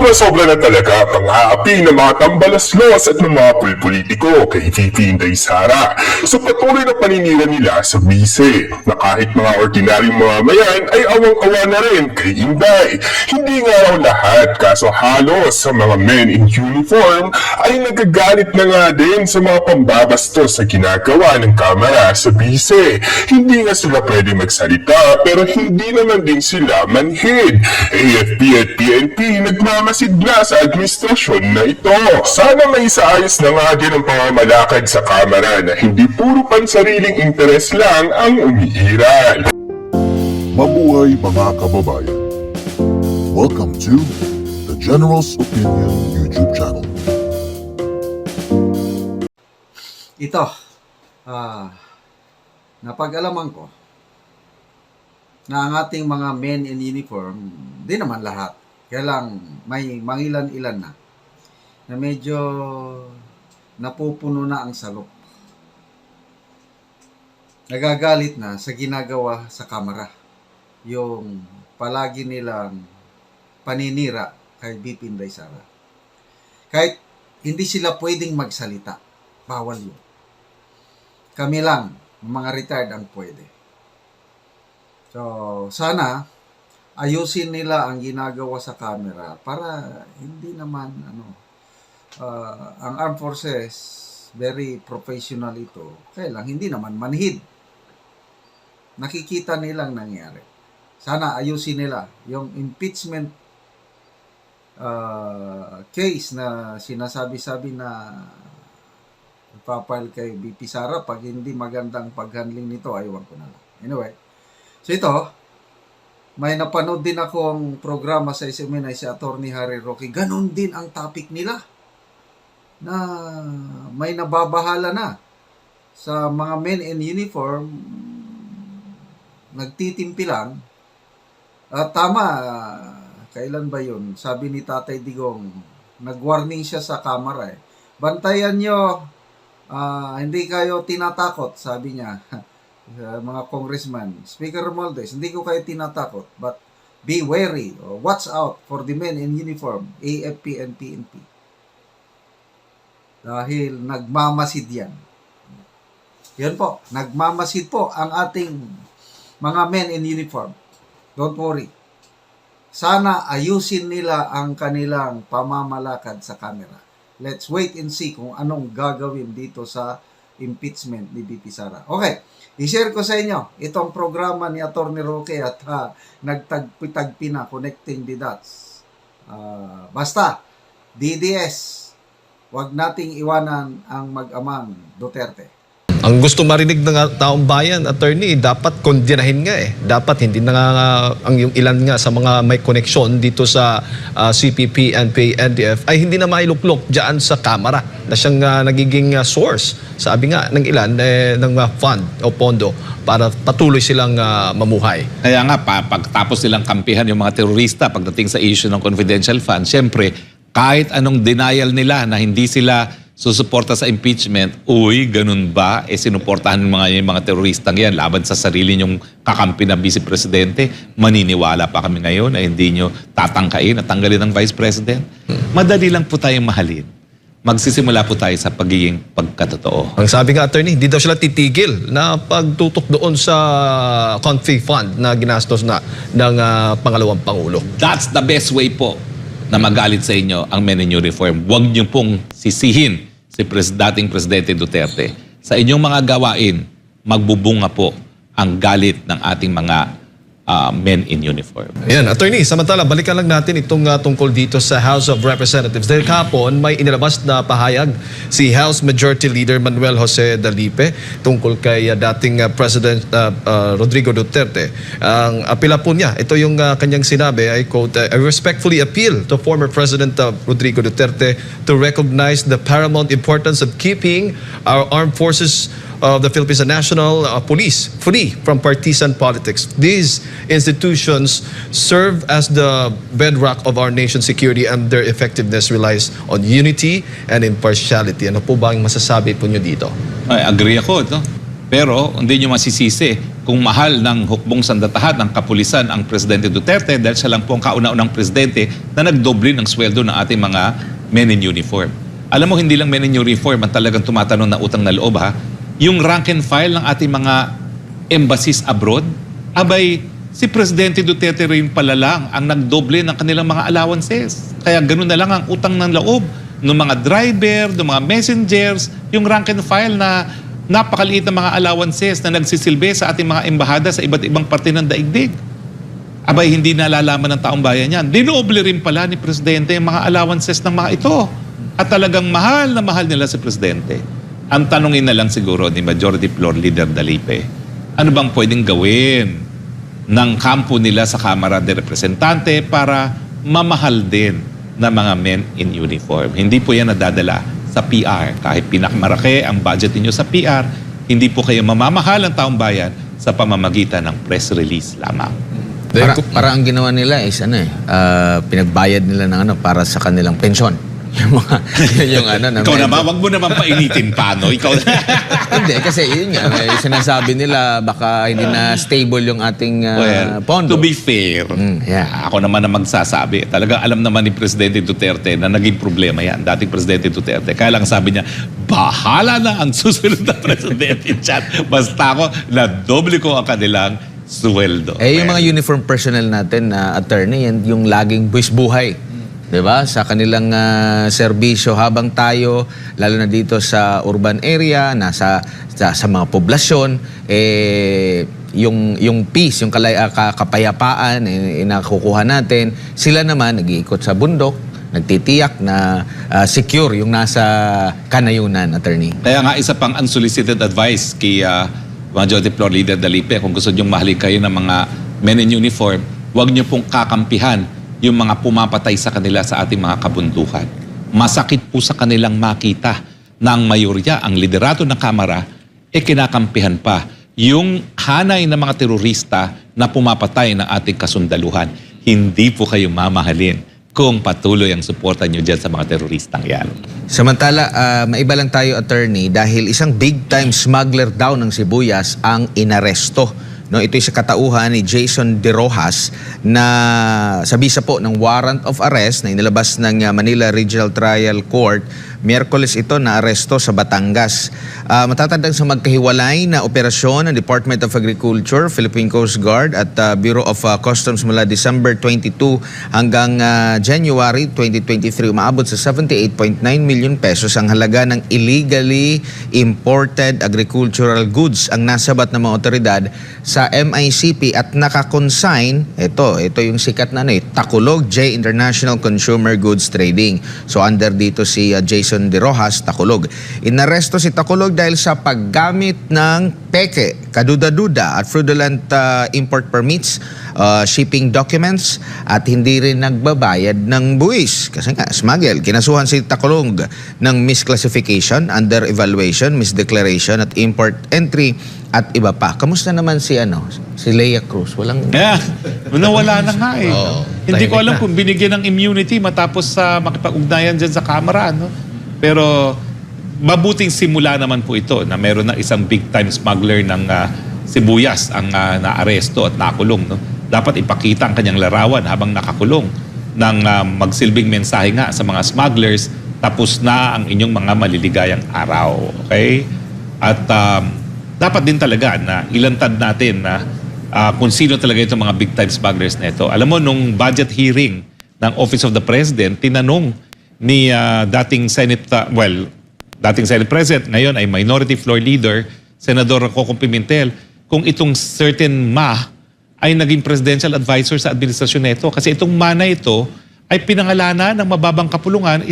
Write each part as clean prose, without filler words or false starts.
Sobra-sobra na talaga pang-aapi ng mga tambalaslos at ng mga politiko kay VP Inday Sara sa patuloy na paninira nila sa bise na kahit mga ordinaryong mamamayan ay awang-awa na rin kay Inday. Hindi nga raw lahat, kaso halos sa mga men in uniform ay nagagalit na nga din sa mga pambabastos sa ginagawa ng kamera sa bise. Hindi nga sila pwede magsalita pero hindi naman din sila manhid. AFP at PNP nagmamasid na sa administrasyon na ito. Sana may isaayos na nga din ang pamamalakad sa kamera na hindi puro pansariling interes lang ang umiiral. Mabuhay mga kababayan! Welcome to the General's Opinion YouTube channel. Ito, napag-alaman ko na ang ating mga men in uniform, di naman lahat, kaya lang may mangilan-ilan na medyo napupuno na ang salop. Nagagalit na sa ginagawa sa kamera. Yung palagi nilang paninira kay VP Inday Sara. Kahit hindi sila pwedeng magsalita, bawal yun. Kami lang, mga retired ang pwede. So, sana ayusin nila ang ginagawa sa camera para hindi naman ang armed forces very professional ito. Kaya lang hindi naman manhid. Nakikita nilang nangyari. Sana ayusin nila yung impeachment case na sinasabi-sabi na ipapile kay VP Sara. Pag hindi magandang paghandling nito, aywan ko na lang. Anyway, so ito, may napanood din akong programa sa SMNI si Attorney Harry Roque. Ganon din ang topic nila na may nababahala na sa mga men in uniform, nagtitimpi lang. Tama, kailan ba yun? Sabi ni Tatay Digong, nag-warning siya sa kamera Bantayan nyo, hindi kayo tinatakot, sabi niya. Mga congressman, Speaker Romualdez, hindi ko kayo tinatakot, but be wary, watch out for the men in uniform, AFP and PNP. Dahil nagmamasid yan. Yan po, nagmamasid po ang ating mga men in uniform. Don't worry. Sana ayusin nila ang kanilang pamamalakad sa camera. Let's wait and see kung anong gagawin dito sa impeachment ni VP Sara. Okay. I-share ko sa inyo itong programa ni Atty. Roque at nagtagpi-tagpi na connecting the dots. Basta, DDS, wag nating iwanan ang mag-amang Duterte. Ang gusto marinig ng taong bayan, attorney, dapat kondinahin nga Dapat hindi na nga ang yung ilan nga sa mga may koneksyon dito sa CPP, NPA, NDF ay hindi na mailuklok diyan sa kamera na siyang nagiging source. Sabi nga ng ilan ng fund o pondo para patuloy silang mamuhay. Kaya nga, pagtapos silang kampihan yung mga terorista pagdating sa issue ng confidential fund, siyempre, kahit anong denial nila na hindi sila susuporta sa impeachment, uy, ganun ba? Sinuportahan yung mga teroristang yan laban sa sarili nyong kakampi na vice presidente. Maniniwala pa kami ngayon na hindi nyo tatangkain at tanggalin ng vice president? Madali lang po tayong mahalin. Magsisimula po tayo sa pagiging pagkatotoo. Ang sabi nga, attorney, hindi daw sila titigil na pagtutok doon sa config fund na ginastos na ng pangalawang Pangulo. That's the best way po na magalit sa inyo ang men in uniform. Huwag niyo pong sisihin si dating Presidente Duterte. Sa inyong mga gawain, magbubunga po ang galit ng ating mga men in uniform. Ayan, attorney, samantala, balikan lang natin itong tungkol dito sa House of Representatives. Dahil kahapon, may inilabas na pahayag si House Majority Leader Manuel Jose Dalipe tungkol kay dating President Rodrigo Duterte. Ang apela po niya, ito yung kanyang sinabi, I quote, I respectfully appeal to former President Rodrigo Duterte to recognize the paramount importance of keeping our armed forces of the Philippines National Police free from partisan politics. These institutions serve as the bedrock of our nation's security and their effectiveness relies on unity and impartiality. Ano po ba ang masasabi po nyo dito? Ay, agree ako. No? Pero hindi nyo masisisi kung mahal ng hukbong sandatahan ng kapulisan ang Presidente Duterte dahil siya lang po ang kauna-unang presidente na nagdoble ng sweldo ng ating mga men in uniform. Alam mo, hindi lang men in uniform ang talagang tumatanong na utang na loob ha. Yung rank and file ng ating mga embassies abroad, abay, si Presidente Duterte rin pala lang ang nagdoble ng kanilang mga allowances. Kaya ganun na lang ang utang ng loob ng mga driver, ng mga messengers, yung rank and file na napakaliit na mga allowances na nagsisilbi sa ating mga embahada sa iba't ibang parte ng daigdig. Abay, hindi nalalaman ng taong bayan yan. Dinoble rin pala ni Presidente yung mga allowances ng mga ito. At talagang mahal na mahal nila si Presidente. Ang tanongin na lang siguro ni Majority Floor Leader Dalipe, ano bang pwedeng gawin ng kampo nila sa Kamara de Representante para mamahal din na mga men in uniform? Hindi po yan nadadala sa PR. Kahit pinakamaraki ang budget ninyo sa PR, hindi po kayo mamamahal ang taong bayan sa pamamagitan ng press release lamang. Para ang ginawa nila is pinagbayad nila ng para sa kanilang pensyon. Yung mga yung na Ikaw naman, wag mo naman painitin pa, no? Ikaw Hindi, kasi yun nga, sinasabi nila baka hindi na stable yung ating pondo. To be fair, ako naman na magsasabi, talagang alam naman ni Presidente Duterte na naging problema yan, dating Presidente Duterte. Kaya lang sabi niya, bahala na ang susunod na Presidente dyan. Basta ako, na-doble ko ang kanilang sweldo. Yung mga uniform personnel natin na attorney, yung laging buwis buhay. 'Di ba? Sa kanilang serbisyo habang tayo lalo na dito sa urban area, sa mga poblasyon, yung peace, yung kapayapaan nakukuha natin. Sila naman nag-iikot sa bundok, nagtitiyak na secure yung nasa kanayunan, attorney. Kaya nga isa pang unsolicited advice kay Majority Floor Leader Dalipe, kung gusto niyong mahalin kayo ng mga men in uniform, huwag niyo pong kakampihan yung mga pumapatay sa kanila sa ating mga kabundukan. Masakit po sa kanilang makita na ang mayorya, ang liderato ng Kamara, kinakampihan pa yung hanay ng mga terorista na pumapatay ng ating kasundaluhan. Hindi po kayo mamahalin kung patuloy ang suporta nyo dyan sa mga teroristang yan. Samantala, maiba lang tayo, attorney, dahil isang big-time smuggler daw ng sibuyas ang inaresto. No, ito'y sa katauhan ni Jason De Rojas na sa bisa po ng warrant of arrest na inilabas ng Manila Regional Trial Court. Miyerkules ito na aresto sa Batangas. Matatandang sa magkahiwalay na operasyon ng Department of Agriculture, Philippine Coast Guard at Bureau of Customs mula December 22 hanggang January 2023, umaabot sa 78.9 million pesos ang halaga ng illegally imported agricultural goods ang nasabat ng mga otoridad sa MICP at nakakonsign, ito yung sikat na Takulog J International Consumer Goods Trading. So under dito si Jason De Rojas, Takulog. Inaresto si Takulog dahil sa paggamit ng peke, kaduda-duda at fraudulent import permits, shipping documents at hindi rin nagbabayad ng buwis. Kasi nga, smuggle. Kinasuhan si Takulog ng misclassification, under evaluation, misdeclaration at import entry at iba pa. Kamusta naman si Leia Cruz? Walang... Nawala na nga eh. Hindi ko alam na kung binigyan ng immunity matapos sa makipag-ugnayan dyan sa Kamara, no? Pero mabuting simula naman po ito na meron na isang big-time smuggler ng sibuyas ang naaresto at nakulong, no? Dapat ipakita ang kanyang larawan habang nakakulong ng magsilbing mensahe nga sa mga smugglers, tapos na ang inyong mga maliligayang araw. Okay? At dapat din talaga na ilantad natin na kung sino talaga itong mga big-time smugglers na ito. Alam mo, nung budget hearing ng Office of the President, tinanong ni dating Senate President, ngayon ay Minority Floor Leader, Senador Coco Pimentel, kung itong certain ay naging presidential advisor sa administrasyon nito. Kasi itong na ito ay pinangalanan ng mababang kapulungan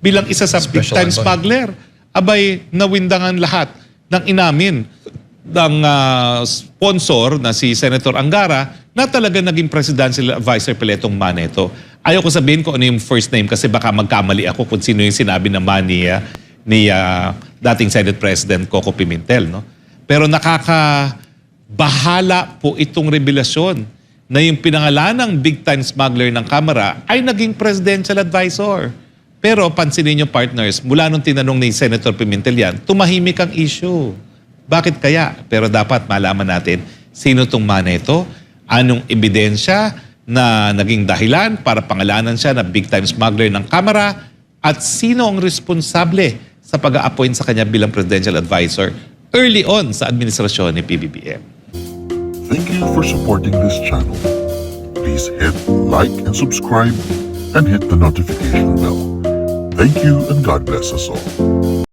bilang isa sa big-time smuggler. Abay, nawindangan lahat ng inamin ng sponsor na si Senator Angara na talaga naging presidential advisor pala itong na ito. Ayaw ko sabihin ko ano yung first name kasi baka magkamali ako kung sino yung sinabi naman ni dating Senate President Coco Pimentel, no? Pero nakakabahala po itong revelasyon na yung pinangalan ng big-time smuggler ng Kamara ay naging presidential advisor. Pero pansinin niyo, partners, mula nung tinanong ni Senator Pimentel yan, tumahimik ang issue. Bakit kaya? Pero dapat malaman natin sino tong man ito, anong ebidensya na naging dahilan para pangalanan siya na big-time smuggler ng Kamara, at sino ang responsable sa pag-a-appoint sa kanya bilang presidential advisor early on sa administrasyon ni PBBM. Thank you for supporting this channel. Please hit like and subscribe and hit the notification bell. Thank you and God bless us all.